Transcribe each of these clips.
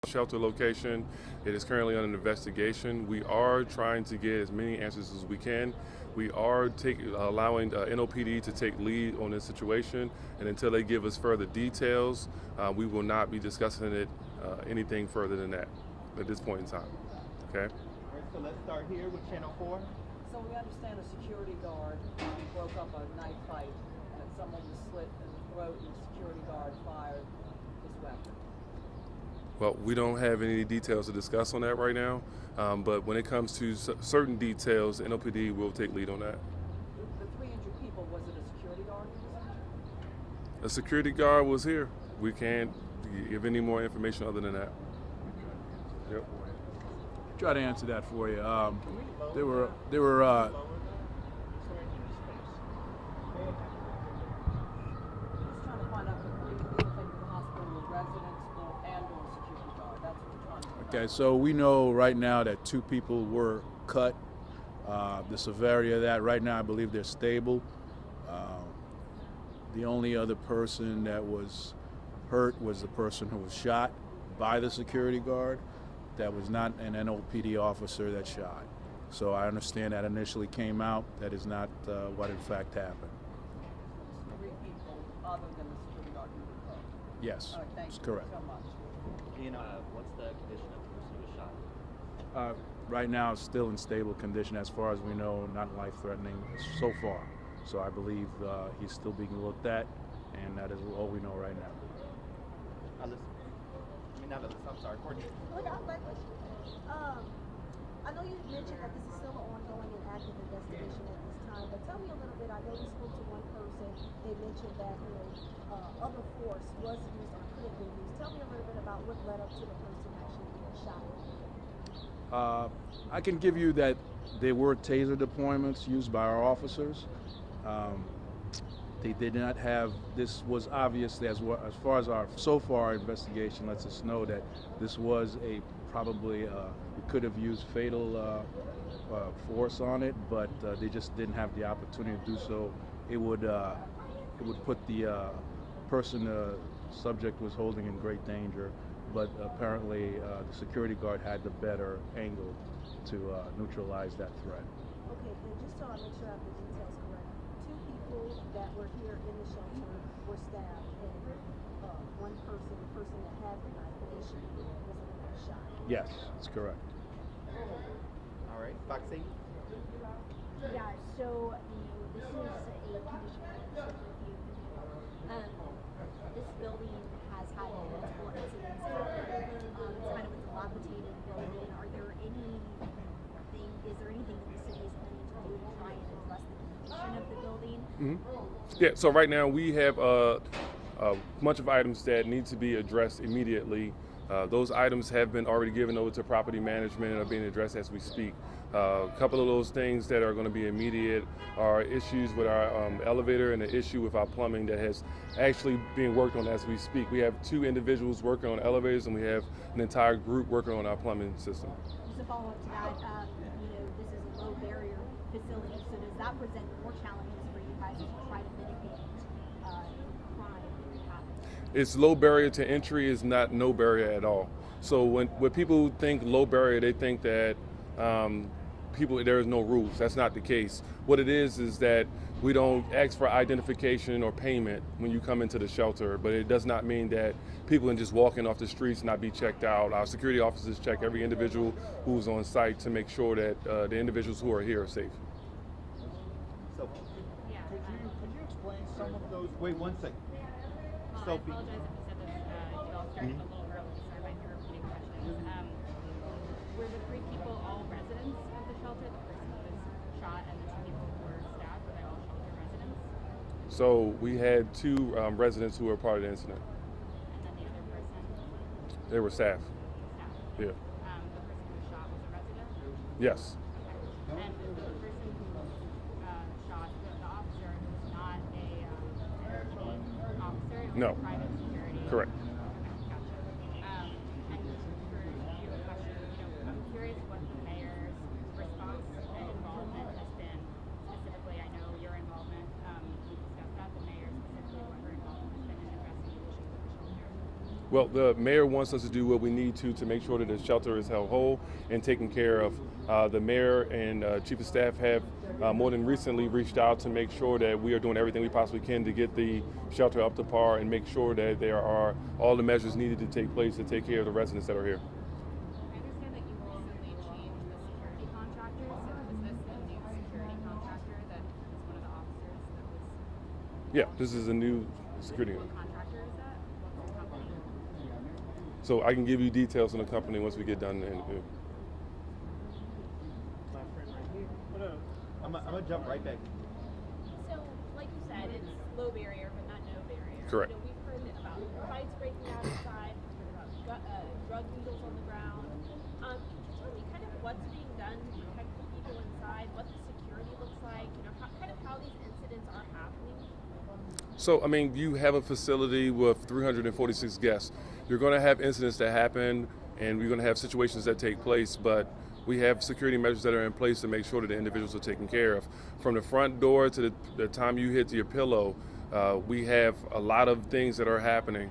Shelter location. It is currently under investigation. We are trying to get as many answers as we can. We are allowing NOPD to take lead on this situation, and until they give us further details, we will not be discussing it anything further than that at this point in time. Okay. All right, so let's start here with Channel 4. So we understand a security guard broke up a knife fight and someone was slit in the throat and the security guard fired his weapon. Well, we don't have any details to discuss on that right now, but when it comes to certain details, NOPD will take lead on that. The three injured people, was it a security guard who was injured? A security guard was here. We can't give any more information other than that. Yep. Try to answer that for you. There were Just trying to find out if the people taken to the hospital were residents and/or security guard. That's what we're trying to find out. okay. So we know right now that 2 people were cut. The severity of that right now, I believe they're stable. The only other person that was hurt was the person who was shot by the security guard. That was not an NOPD officer that shot. So I understand that initially came out. That is not what in fact happened. Three people other than the security guard who were hurt. Yes, All right, thank that's you correct. so much. And what's the condition of the person who was shot? Right now, it's still in stable condition as far as we know, not life-threatening so far. So I believe he's still being looked at, and that is all we know right now. I'm sorry, Courtney. Look, I have my question. I know you mentioned that this is still an ongoing and active investigation at this time, but tell me a little bit. I know you spoke to one person. They mentioned that other force was used or could have been used. Tell me a little bit about what led up to the person actually being shot. I can give you that there were taser deployments used by our officers. They did not have, this was obviously, as far as our so far investigation lets us know that this was probably, we could have used fatal force on it, but they just didn't have the opportunity to do so. It would put the person the subject was holding in great danger, but apparently the security guard had the better angle to neutralize that threat. Okay, and just so I make sure I have the details correct, 2 people that were here in the shelter were stabbed, and one person, the person that had the knife initially, was the one that was shot. Yes, that's correct. All right, Foxy. Yeah, so this is a condition review. This building has had multiple incidents. It's kind of a dilapidated building. Is there anything that the city is planning to do to try and address the condition of the building? Mm-hmm. Yeah, so right now we have a bunch of items that need to be addressed immediately. Those items have been already given over to property management and are being addressed as we speak. A couple of those things that are going to be immediate are issues with our elevator and the issue with our plumbing that has actually being worked on as we speak. We have 2 individuals working on elevators, and we have an entire group working on our plumbing system. Just a follow up to that, this is a low barrier facility, so does that present more challenges for you guys to try to mitigate crime that happens? It's low barrier to entry is not no barrier at all. So when people think low barrier, they think that there is no rules. That's not the case. What it is that we don't ask for identification or payment when you come into the shelter, but it does not mean that people can just walk in off the streets not be checked out. Our security officers check every individual who's on site to make sure that the individuals who are here are safe. So, could you explain some of those? Wait 1 second. Sophie. I apologize if you said this, you all started a little early, sorry about your repeating questions. Were the 3 people all residents of the shelter? The person who was shot and the 2 people who were stabbed, were they all shelter residents? So we had 2 residents who were part of the incident. And then the other person? They were staff. Staff. Yeah. The person who was shot was a resident? Yes. Okay. And the person who shot, the officer, was not a NOPD officer? It was No. a private security? Correct. Okay, gotcha. And for you, a question, I'm curious what the mayor's response and involvement has been. Specifically, I know your involvement, we discussed that, the mayor specifically, what her involvement has been in addressing the issues with the shelter. Well, the mayor wants us to do what we need to make sure that the shelter is held whole and taken care of. The mayor and chief of staff have more than recently reached out to make sure that we are doing everything we possibly can to get the shelter up to par and make sure that there are all the measures needed to take place to take care of the residents that are here. I understand that you recently changed the security contractor. So is this a new security contractor that is one of the officers that was? Yeah, this is a new security. What contractor is that? What's the company? So I can give you details on the company once we get done. My friend right here. I'm gonna jump right back. So, like you said, it's low barrier, but not no barrier. Correct. You know, we've heard about fights breaking out inside. We've heard about drug needles on the ground. Can you tell me kind of what's being done to protect the people inside? What the security looks like? You know, how these incidents are happening? So, I mean, you have a facility with 346 guests. You're going to have incidents that happen, and you're going to have situations that take place, but we have security measures that are in place to make sure that the individuals are taken care of. From the front door to the time you hit your pillow, we have a lot of things that are happening,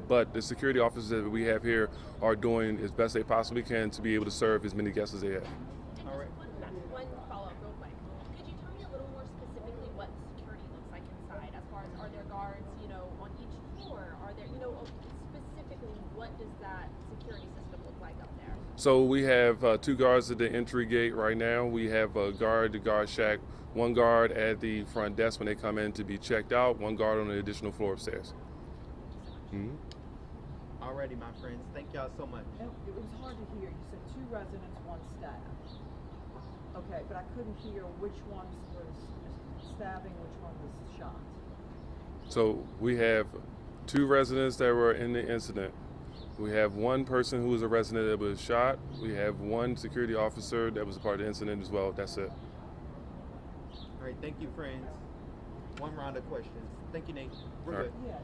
but the security officers that we have here are doing as best they possibly can to be able to serve as many guests as they have. And All right. just one follow-up real quick. Could you tell me a little more specifically what security looks like inside? As far as, are there guards, you know, on each floor? Are there, you know, specifically what does that security system look like up there? So we have 2 guards at the entry gate right now. We have a guard at the guard shack, 1 guard at the front desk when they come in to be checked out, 1 guard on the additional floor upstairs. Mm-hmm. Alrighty, my friends. Thank y'all so much. And it was hard to hear. You said 2 residents, 1 staff. Okay, but I couldn't hear which one was stabbing, which one was shot. So we have 2 residents that were in the incident. We have 1 person who was a resident that was shot. We have 1 security officer that was a part of the incident as well. That's it. All right, thank you, friends. One round of questions. Thank you, Nate. We're All right. good. Yeah.